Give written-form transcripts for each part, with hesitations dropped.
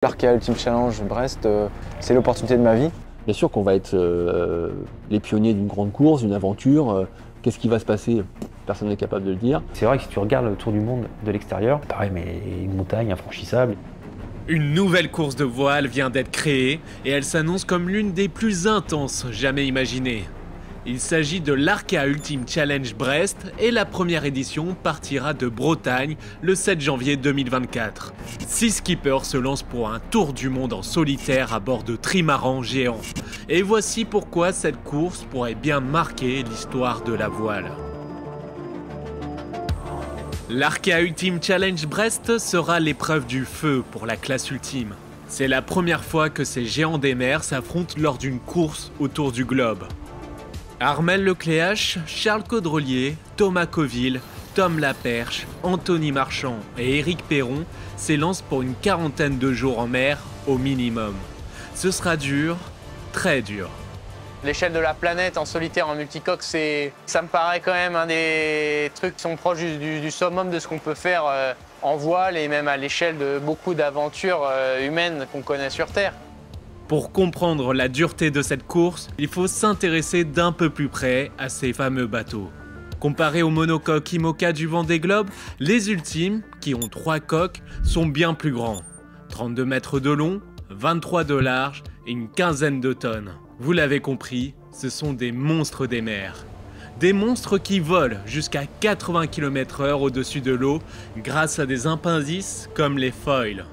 L'Arkea Ultimate Challenge Brest, c'est l'opportunité de ma vie. Bien sûr qu'on va être les pionniers d'une grande course, d'une aventure. Qu'est-ce qui va se passer? Personne n'est capable de le dire. C'est vrai que si tu regardes le tour du monde de l'extérieur, pareil, mais une montagne infranchissable. Une nouvelle course de voile vient d'être créée et elle s'annonce comme l'une des plus intenses jamais imaginées. Il s'agit de l'Arkea Ultimate Challenge Brest et la première édition partira de Bretagne le 7 janvier 2024. 6 skippers se lancent pour un tour du monde en solitaire à bord de trimarans géants. Et voici pourquoi cette course pourrait bien marquer l'histoire de la voile. L'Arkea Ultimate Challenge Brest sera l'épreuve du feu pour la classe ultime. C'est la première fois que ces géants des mers s'affrontent lors d'une course autour du globe. Armel Lecléache, Charles Caudrelier, Thomas Coville, Tom Laperche, Anthony Marchand et Éric Perron s'élancent pour une quarantaine de jours en mer au minimum. Ce sera dur, très dur. L'échelle de la planète en solitaire en multicoque, ça me paraît quand même un des trucs qui sont proches du summum de ce qu'on peut faire en voile et même à l'échelle de beaucoup d'aventures humaines qu'on connaît sur Terre. Pour comprendre la dureté de cette course, il faut s'intéresser d'un peu plus près à ces fameux bateaux. Comparés aux monocoques IMOCA du Vendée Globe, les ultimes, qui ont 3 coques, sont bien plus grands. 32 mètres de long, 23 de large et une quinzaine de tonnes. Vous l'avez compris, ce sont des monstres des mers. Des monstres qui volent jusqu'à 80 km/h au-dessus de l'eau grâce à des appendices comme les foils.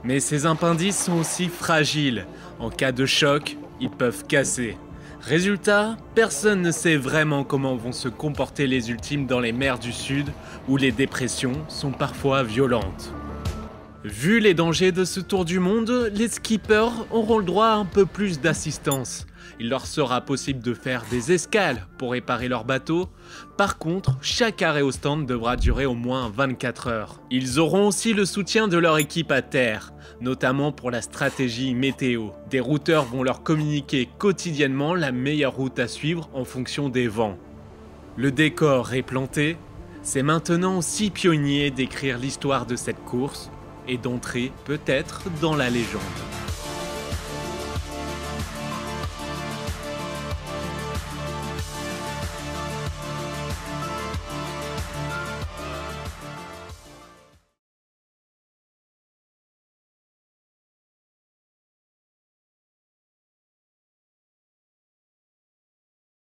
Mais ces appendices sont aussi fragiles. En cas de choc, ils peuvent casser. Résultat, personne ne sait vraiment comment vont se comporter les ultimes dans les mers du Sud, où les dépressions sont parfois violentes. Vu les dangers de ce tour du monde, les skippers auront le droit à un peu plus d'assistance. Il leur sera possible de faire des escales pour réparer leur bateau. Par contre, chaque arrêt au stand devra durer au moins 24 heures. Ils auront aussi le soutien de leur équipe à terre, notamment pour la stratégie météo. Des routeurs vont leur communiquer quotidiennement la meilleure route à suivre en fonction des vents. Le décor est planté. C'est maintenant aux 6 pionniers d'écrire l'histoire de cette course et d'entrer peut-être dans la légende.